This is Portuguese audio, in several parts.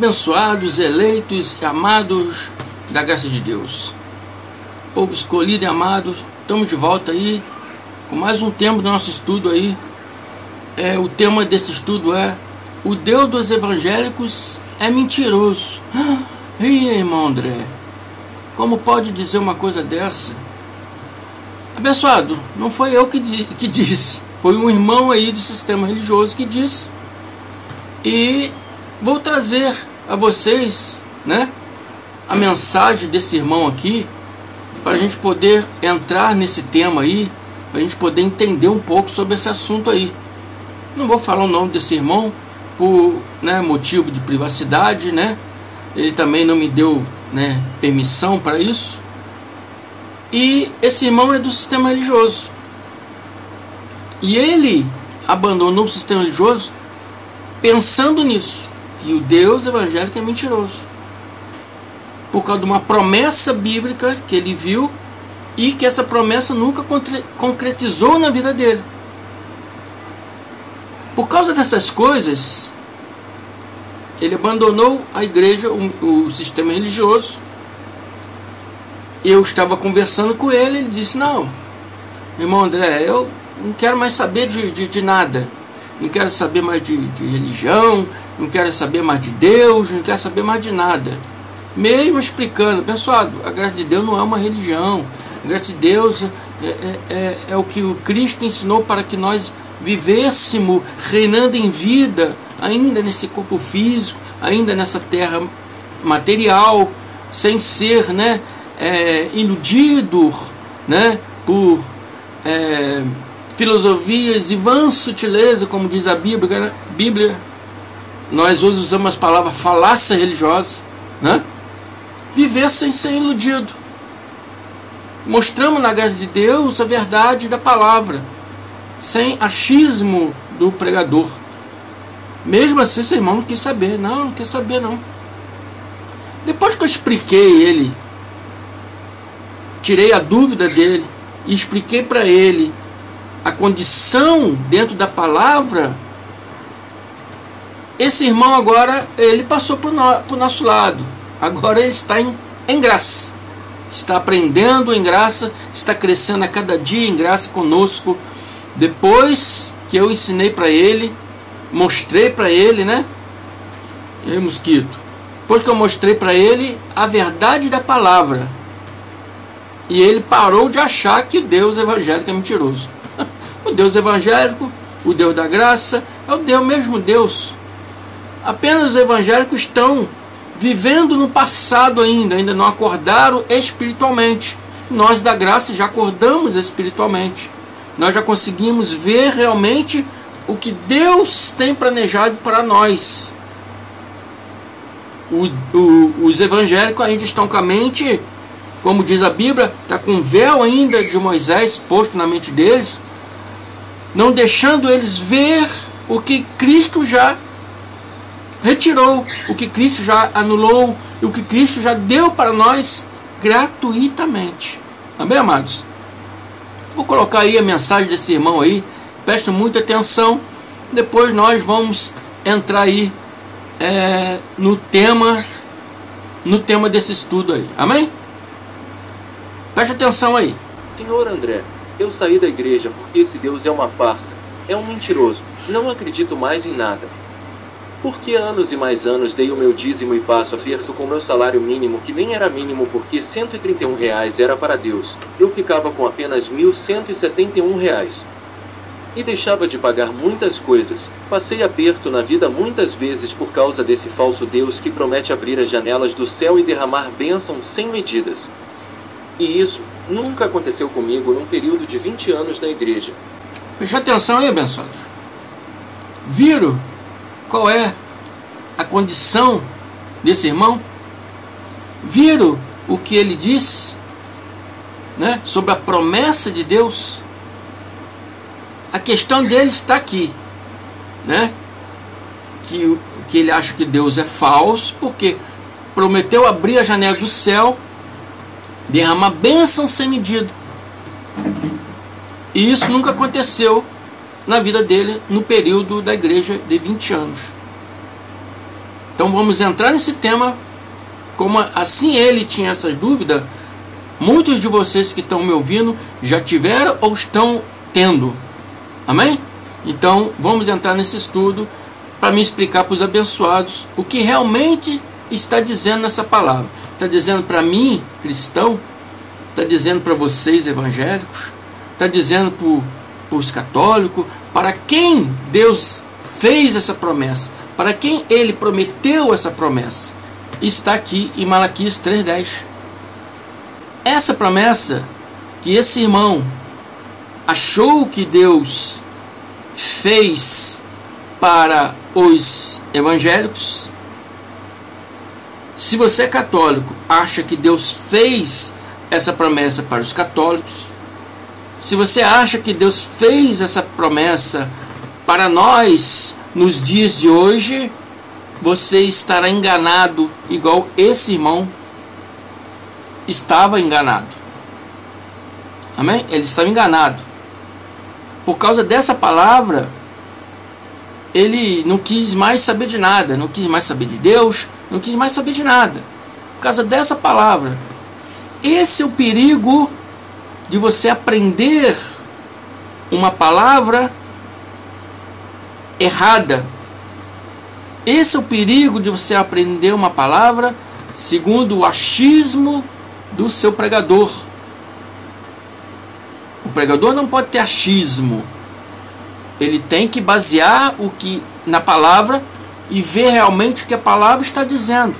abençoados, eleitos e amados da graça de Deus. Povo escolhido e amado, estamos de volta aí com mais um tema do nosso estudo aí. O tema desse estudo é: o Deus dos evangélicos é mentiroso. Ih, irmão André, como pode dizer uma coisa dessa? Abençoado, não foi eu que disse, foi um irmão aí do sistema religioso que disse. E vou trazer a vocês, né, a mensagem desse irmão aqui, para a gente poder entrar nesse tema aí, para a gente poder entender um pouco sobre esse assunto aí. Não vou falar o nome desse irmão por, né, motivo de privacidade, né? Ele também não me deu, né, permissão para isso. E esse irmão é do sistema religioso. E ele abandonou o sistema religioso pensando nisso, que o Deus evangélico é mentiroso, por causa de uma promessa bíblica que ele viu e que essa promessa nunca concretizou na vida dele. Por causa dessas coisas, ele abandonou a igreja, o sistema religioso. Eu estava conversando com ele, ele disse: não, irmão André, eu não quero mais saber de nada, não quero saber mais de religião, não quero saber mais de Deus, não quero saber mais de nada. Mesmo explicando, abençoado, a graça de Deus não é uma religião, a graça de Deus é o que o Cristo ensinou para que nós vivêssemos reinando em vida, ainda nesse corpo físico, ainda nessa terra material, sem ser, né, iludido, né, por filosofias e vã sutileza, como diz a Bíblia. Nós hoje usamos as palavras falácia religiosa, né? Viver sem ser iludido. Mostramos na graça de Deus a verdade da palavra, sem achismo do pregador. Mesmo assim, esse irmão não quis saber. Não quer saber não. Depois que eu expliquei ele, tirei a dúvida dele e expliquei para ele a condição dentro da palavra, esse irmão agora, ele passou para o nosso lado. Agora ele está em graça, está aprendendo em graça, está crescendo a cada dia em graça conosco. Depois que eu ensinei para ele, mostrei para ele, né? E aí, mosquito? Depois que eu mostrei para ele a verdade da palavra, e ele parou de achar que Deus evangélico é mentiroso. O Deus evangélico, o Deus da graça, é o mesmo Deus. Apenas os evangélicos estão vivendo no passado ainda não acordaram espiritualmente. Nós da graça já acordamos espiritualmente. Nós já conseguimos ver realmente o que Deus tem planejado para nós. Os evangélicos ainda estão com a mente, como diz a Bíblia, está com o véu ainda de Moisés posto na mente deles, não deixando eles ver o que Cristo já retirou, o que Cristo já anulou, e o que Cristo já deu para nós gratuitamente. Amém, amados? Vou colocar aí a mensagem desse irmão aí, prestem muita atenção, depois nós vamos entrar aí no tema desse estudo aí. Amém? Preste atenção aí. Senhor André, eu saí da igreja porque esse Deus é uma farsa, é um mentiroso, não acredito mais em nada. Porque anos e mais anos dei o meu dízimo e passo aperto com meu salário mínimo, que nem era mínimo porque R$131 era para Deus, eu ficava com apenas R$1.171. E deixava de pagar muitas coisas, passei aperto na vida muitas vezes por causa desse falso Deus que promete abrir as janelas do céu e derramar bênçãos sem medidas. E isso nunca aconteceu comigo num período de 20 anos na igreja. Preste atenção aí, abençoados. Viram qual é a condição desse irmão? Viram o que ele disse, né, sobre a promessa de Deus? A questão dele está aqui, né? Que ele acha que Deus é falso, porque prometeu abrir a janela do céu, derramar bênção sem medida. E isso nunca aconteceu na vida dele no período da igreja de 20 anos. Então vamos entrar nesse tema. Como assim ele tinha essas dúvidas, muitos de vocês que estão me ouvindo já tiveram ou estão tendo. Amém? Então vamos entrar nesse estudo para me explicar para os abençoados o que realmente está dizendo nessa palavra. Está dizendo para mim, cristão, está dizendo para vocês, evangélicos, está dizendo para os católicos, para quem Deus fez essa promessa, para quem Ele prometeu essa promessa. Está aqui em Malaquias 3:10. Essa promessa que esse irmão achou que Deus fez para os evangélicos. Se você é católico, acha que Deus fez essa promessa para os católicos. Se você acha que Deus fez essa promessa para nós nos dias de hoje, você estará enganado, igual esse irmão estava enganado. Amém? Ele estava enganado. Por causa dessa palavra, ele não quis mais saber de nada, não quis mais saber de Deus, não quis mais saber de nada. Por causa dessa palavra. Esse é o perigo de você aprender uma palavra errada. Esse é o perigo de você aprender uma palavra segundo o achismo do seu pregador. O pregador não pode ter achismo. Ele tem que basear o que na palavra e ver realmente o que a palavra está dizendo.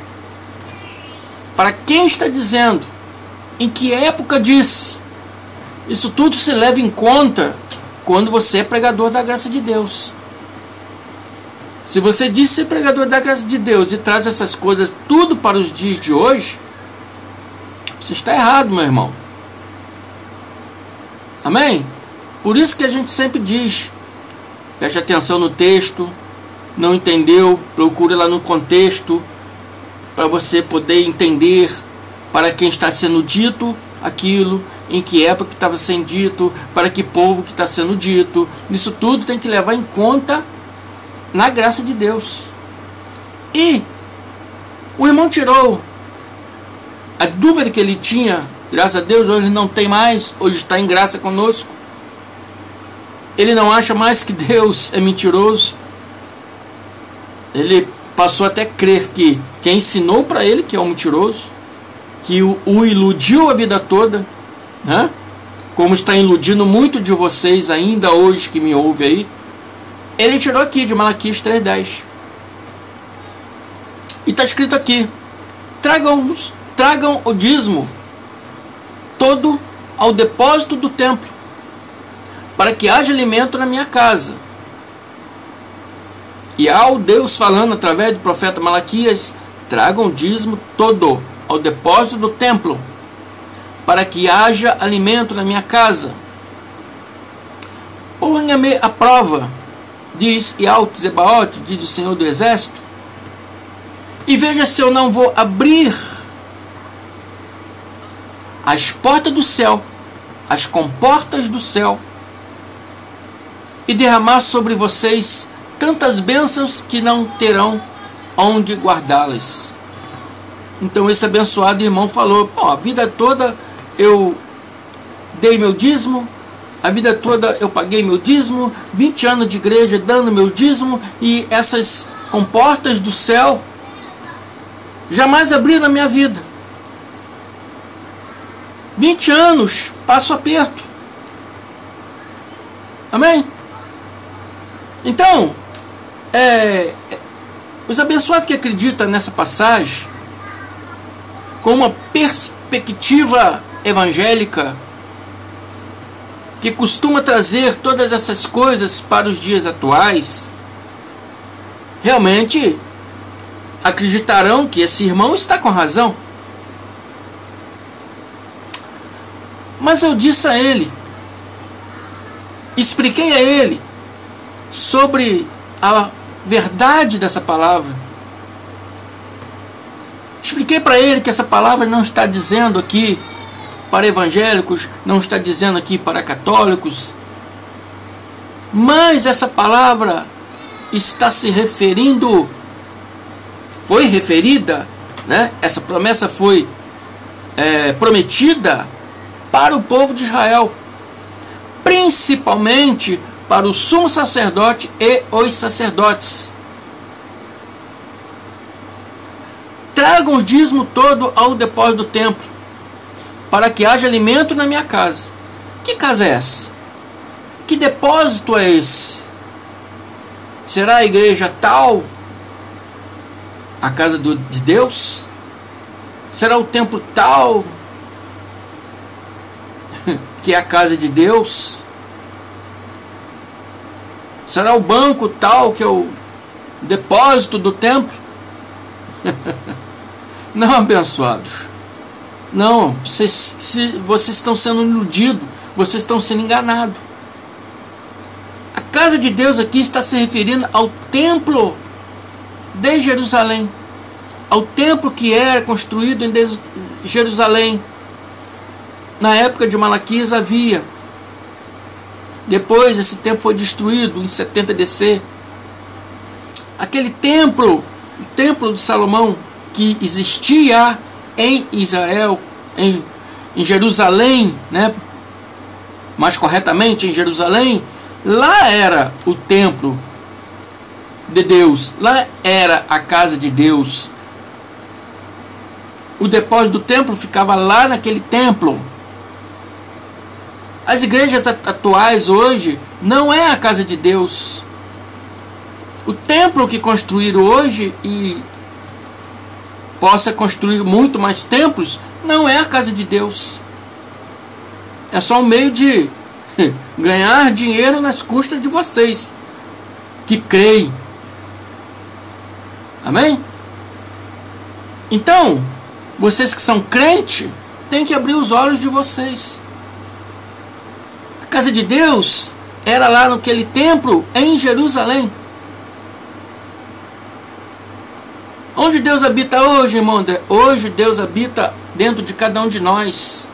Para quem está dizendo? Em que época disse? Isso tudo se leva em conta quando você é pregador da graça de Deus. Se você diz ser pregador da graça de Deus e traz essas coisas tudo para os dias de hoje, você está errado, meu irmão. Amém? Por isso que a gente sempre diz, preste atenção no texto, não entendeu, procure lá no contexto, para você poder entender para quem está sendo dito aquilo, em que época que estava sendo dito, para que povo que está sendo dito. Isso tudo tem que levar em conta na graça de Deus. E o irmão tirou a dúvida que ele tinha. Graças a Deus hoje não tem mais. Hoje está em graça conosco. Ele não acha mais que Deus é mentiroso. Ele passou até a crer que quem ensinou para ele que é um mentiroso, que o iludiu a vida toda, né? Como está iludindo muito de vocês ainda hoje que me ouve aí. Ele tirou aqui de Malaquias 3:10. E está escrito aqui: tragam o dízimo todo ao depósito do templo, para que haja alimento na minha casa. E ao Deus falando através do profeta Malaquias: tragam o dízimo todo ao depósito do templo, para que haja alimento na minha casa. Ponha-me à prova, diz Yahweh Zebaoth, diz o Senhor do Exército, e veja se eu não vou abrir as portas do céu, as comportas do céu, e derramar sobre vocês tantas bênçãos que não terão onde guardá-las. Então esse abençoado irmão falou: a vida toda eu dei meu dízimo, a vida toda eu paguei meu dízimo, 20 anos de igreja dando meu dízimo, e essas comportas do céu jamais abriram na minha vida. 20 anos, passo aperto. Amém? Então, os abençoados que acreditam nessa passagem com uma perspectiva evangélica, que costuma trazer todas essas coisas para os dias atuais, realmente acreditarão que esse irmão está com razão. Mas eu disse a ele, expliquei a ele sobre a verdade dessa palavra. Expliquei para ele que essa palavra não está dizendo aqui para evangélicos, não está dizendo aqui para católicos, mas essa palavra está se referindo foi referida, né? Essa promessa foi prometida para o povo de Israel, principalmente para o sumo sacerdote e os sacerdotes. Tragam o dízimo todo ao depósito do templo, para que haja alimento na minha casa. Que casa é essa? Que depósito é esse? Será a igreja tal? A casa de Deus? Será o templo tal? Que é a casa de Deus? Será o banco tal que é o depósito do templo? Não, abençoados. Não, vocês estão sendo iludidos, vocês estão sendo enganados. A casa de Deus aqui está se referindo ao templo de Jerusalém, ao templo que era construído em Jerusalém. Na época de Malaquias havia. Depois esse templo foi destruído em 70 DC. Aquele templo, o templo de Salomão, que existia em Israel, em Jerusalém, né? Mais corretamente em Jerusalém, lá era o templo de Deus, lá era a casa de Deus. O depósito do templo ficava lá naquele templo. As igrejas atuais hoje não é a casa de Deus. O templo que construíram hoje e possa construir muito mais templos, não é a casa de Deus. É só um meio de ganhar dinheiro nas custas de vocês que creem. Amém? Então, vocês que são crentes, têm que abrir os olhos de vocês. A casa de Deus era lá naquele templo em Jerusalém. Onde Deus habita hoje, irmão André? Hoje Deus habita dentro de cada um de nós.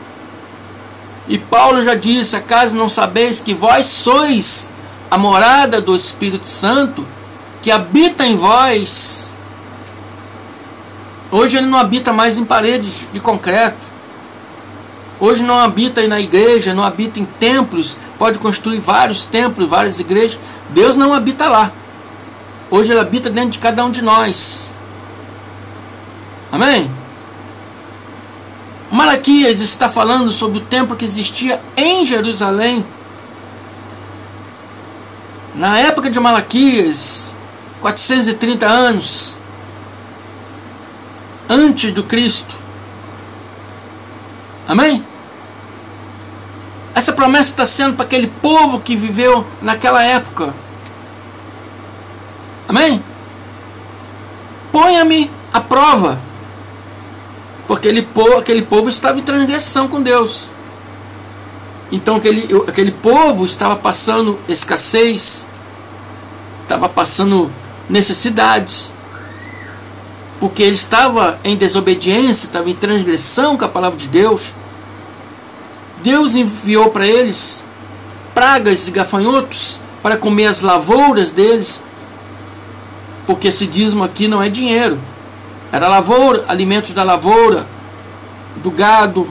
E Paulo já disse: acaso não sabeis que vós sois a morada do Espírito Santo, que habita em vós? Hoje ele não habita mais em paredes de concreto. Hoje não habita na igreja, não habita em templos. Pode construir vários templos, várias igrejas. Deus não habita lá. Hoje ele habita dentro de cada um de nós. Amém? Malaquias está falando sobre o templo que existia em Jerusalém. Na época de Malaquias, 430 anos antes do Cristo. Amém? Essa promessa está sendo para aquele povo que viveu naquela época. Amém? Ponha-me à prova. Porque aquele povo estava em transgressão com Deus. Então aquele povo estava passando escassez, estava passando necessidades, porque ele estava em desobediência, estava em transgressão com a palavra de Deus. Deus enviou para eles pragas e gafanhotos para comer as lavouras deles, porque esse dízimo aqui não é dinheiro. Era lavoura, alimentos da lavoura, do gado.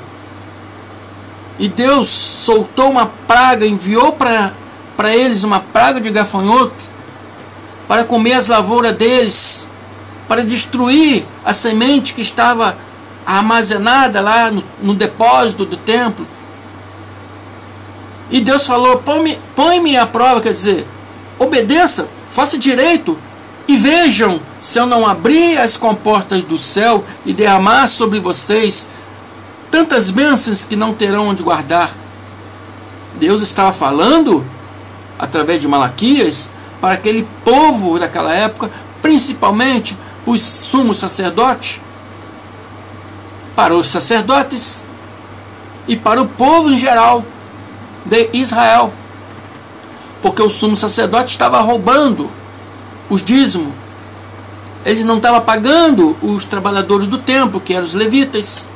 E Deus soltou uma praga, enviou para eles uma praga de gafanhoto, para comer as lavouras deles, para destruir a semente que estava armazenada lá no depósito do templo. E Deus falou: põe-me à prova, quer dizer, obedeça, faça direito, e vejam se eu não abrir as comportas do céu e derramar sobre vocês tantas bênçãos que não terão onde guardar. Deus estava falando, através de Malaquias, para aquele povo daquela época, principalmente para os sumos sacerdotes, para os sacerdotes e para o povo em geral de Israel. Porque o sumo sacerdote estava roubando os dízimos. Eles não estavam pagando os trabalhadores do templo, que eram os levitas.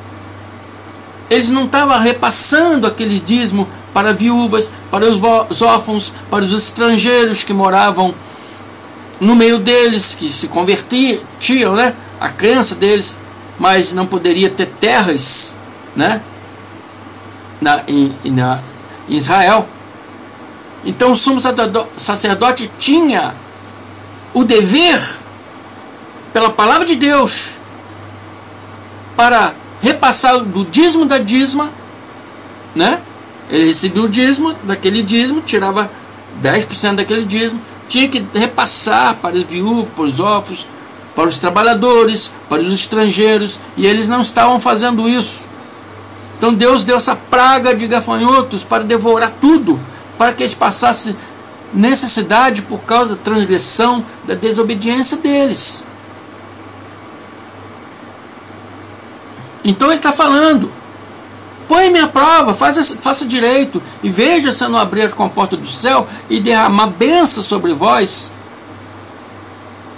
Eles não estavam repassando aqueles dízimos para viúvas, para os órfãos, para os estrangeiros que moravam no meio deles, que se convertiam, né, a crença deles, mas não poderia ter terras, né, em Israel. Então o sumo sacerdote tinha o dever, pela palavra de Deus, para repassar do dízimo da dízima, né? Ele recebia o dízimo, daquele dízimo, tirava 10% daquele dízimo, tinha que repassar para os viúvos, para os órfãos, para os trabalhadores, para os estrangeiros, e eles não estavam fazendo isso. Então Deus deu essa praga de gafanhotos para devorar tudo, para que eles passassem necessidade por causa da transgressão, da desobediência deles. Então ele está falando: põe-me à prova, faça direito, e veja se eu não abrir as comportas do céu e derramar bênção sobre vós,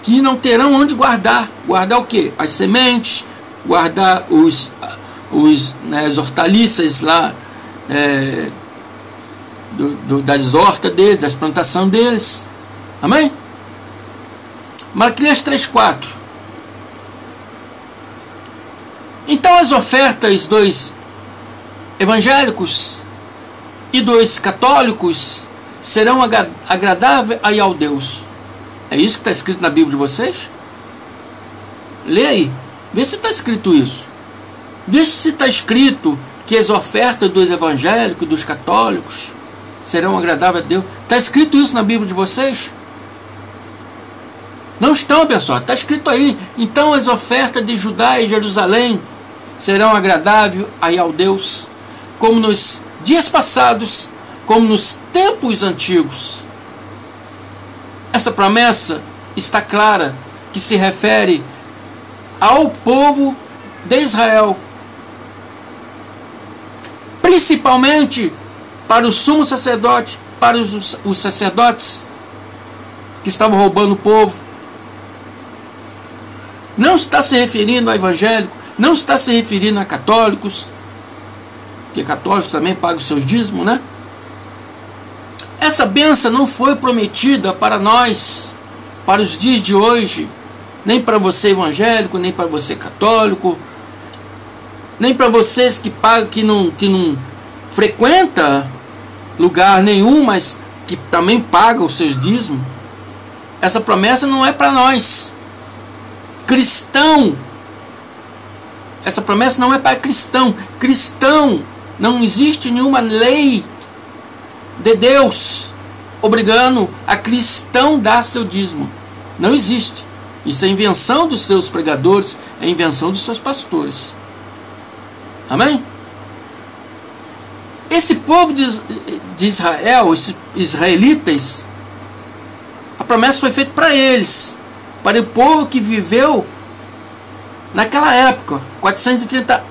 que não terão onde guardar. Guardar o quê? As sementes, guardar as hortaliças lá, das hortas deles, das plantações deles. Amém? Malaquias 3:4. Então as ofertas dos evangélicos e dos católicos serão agradáveis aí ao Deus. É isso que está escrito na Bíblia de vocês? Lê aí, vê se está escrito isso. Vê se está escrito que as ofertas dos evangélicos e dos católicos serão agradáveis a Deus. Está escrito isso na Bíblia de vocês? Não estão, pessoal. Está escrito aí. Então as ofertas de Judá e Jerusalém serão agradáveis aí ao Deus, como nos dias passados, como nos tempos antigos. Essa promessa está clara, que se refere ao povo de Israel, principalmente para o sumo sacerdote, para os sacerdotes que estavam roubando o povo. Não está se referindo a evangélico, não está se referindo a católicos, porque católicos também pagam os seus dízimos, né? Essa bênção não foi prometida para nós, para os dias de hoje, nem para você evangélico, nem para você católico, nem para vocês que pagam, que não frequenta lugar nenhum, mas que também pagam os seus dízimos. Essa promessa não é para nós cristão. Essa promessa não é para cristão. Cristão, não existe nenhuma lei de Deus obrigando a cristão dar seu dízimo. Não existe. Isso é invenção dos seus pregadores, é invenção dos seus pastores. Amém? Esse povo de Israel, esses israelitas, a promessa foi feita para eles, para o povo que viveu naquela época, 430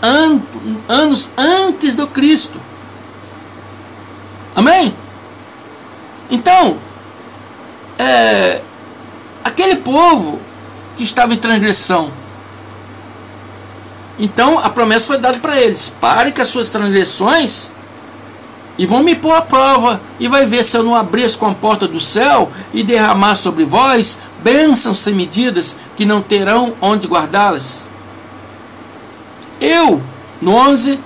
anos antes do Cristo. Amém? Então, aquele povo que estava em transgressão, então a promessa foi dada para eles: pare com as suas transgressões e vão me pôr à prova, e vai ver se eu não abrir as comportas do céu e derramar sobre vós bênçãos sem medidas, que não terão onde guardá-las. Eu, no 11,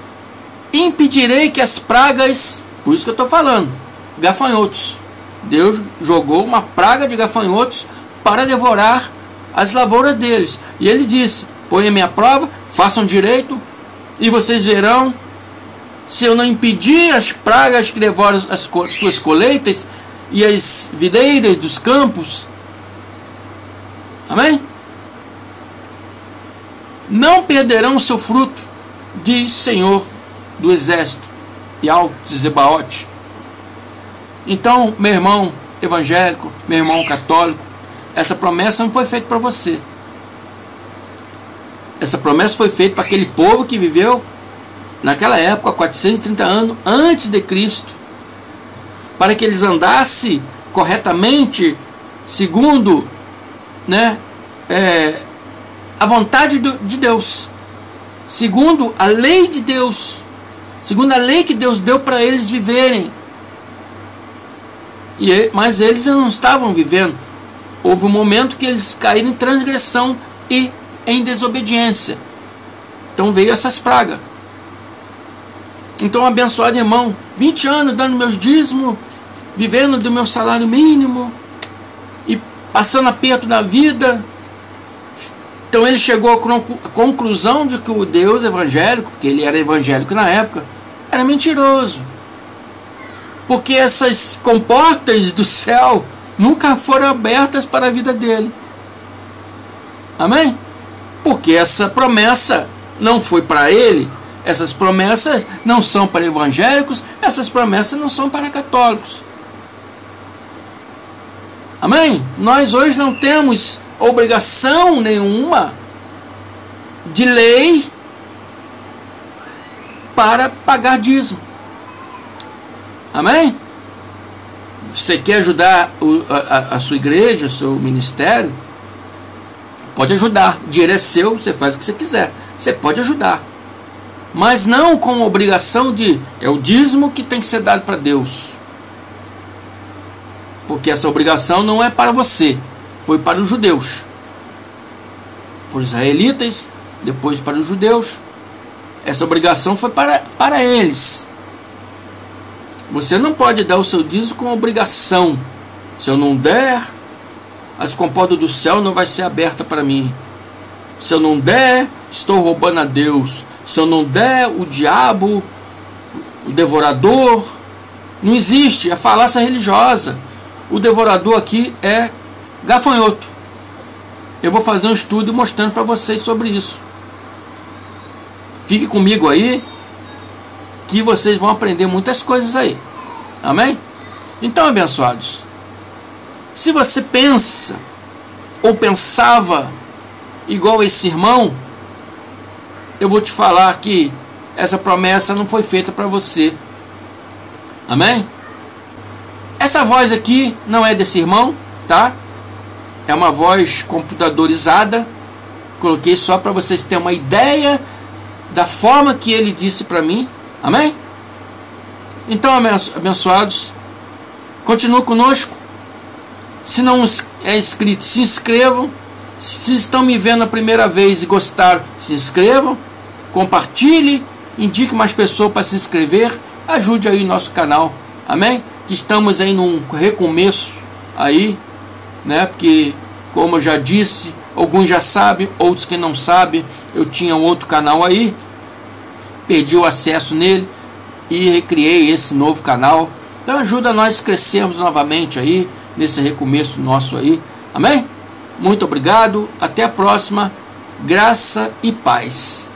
impedirei que as pragas, por isso que eu estou falando, gafanhotos. Deus jogou uma praga de gafanhotos para devorar as lavouras deles. E ele disse: põe-me à prova, façam direito, e vocês verão se eu não impedir as pragas que devoram as suas colheitas e as videiras dos campos. Amém? Não perderão o seu fruto, diz Senhor do Exército, Yahweh-Zebaoth. Então, meu irmão evangélico, meu irmão católico, essa promessa não foi feita para você. Essa promessa foi feita para aquele povo que viveu naquela época, 430 anos antes de Cristo, para que eles andassem corretamente, segundo, né, a vontade de Deus, segundo a lei de Deus, segundo a lei que Deus deu para eles viverem. Mas eles não estavam vivendo. Houve um momento que eles caíram em transgressão e em desobediência. Então veio essas pragas. Então, abençoado irmão, 20 anos dando meus dízimos, vivendo do meu salário mínimo e passando aperto na vida. Então ele chegou à conclusão de que o Deus evangélico, porque ele era evangélico na época, era mentiroso. Porque essas comportas do céu nunca foram abertas para a vida dele. Amém? Porque essa promessa não foi para ele, essas promessas não são para evangélicos, essas promessas não são para católicos. Amém? Nós hoje não temos obrigação nenhuma de lei para pagar dízimo. Amém? Você quer ajudar a sua igreja, o seu ministério? Pode ajudar. O dinheiro é seu, você faz o que você quiser. Você pode ajudar. Mas não com a obrigação de... É o dízimo que tem que ser dado para Deus. Porque essa obrigação não é para você. Foi para os judeus. Para os israelitas, depois para os judeus. Essa obrigação foi para eles. Você não pode dar o seu dízimo com obrigação. Se eu não der, as comportas do céu não vai ser aberta para mim. Se eu não der, estou roubando a Deus. Se eu não der, o diabo, o devorador, não existe, é falácia religiosa. O devorador aqui é gafanhoto. Eu vou fazer um estudo mostrando para vocês sobre isso. Fique comigo aí, que vocês vão aprender muitas coisas aí. Amém? Então, abençoados, se você pensa ou pensava igual esse irmão, eu vou te falar que essa promessa não foi feita para você. Amém? Essa voz aqui não é desse irmão, tá? É uma voz computadorizada. Coloquei só para vocês terem uma ideia da forma que ele disse para mim. Amém? Então, abençoados, continuem conosco. Se não é inscrito, se inscrevam. Se estão me vendo a primeira vez e gostaram, se inscrevam, compartilhe, indique mais pessoas para se inscrever, ajude aí o nosso canal, amém? Que estamos aí num recomeço aí, né? Porque, como eu já disse, alguns já sabem, outros que não sabem, eu tinha um outro canal aí, perdi o acesso nele e recriei esse novo canal. Então ajuda nós a crescermos novamente aí, nesse recomeço nosso aí, amém? Muito obrigado, até a próxima, graça e paz.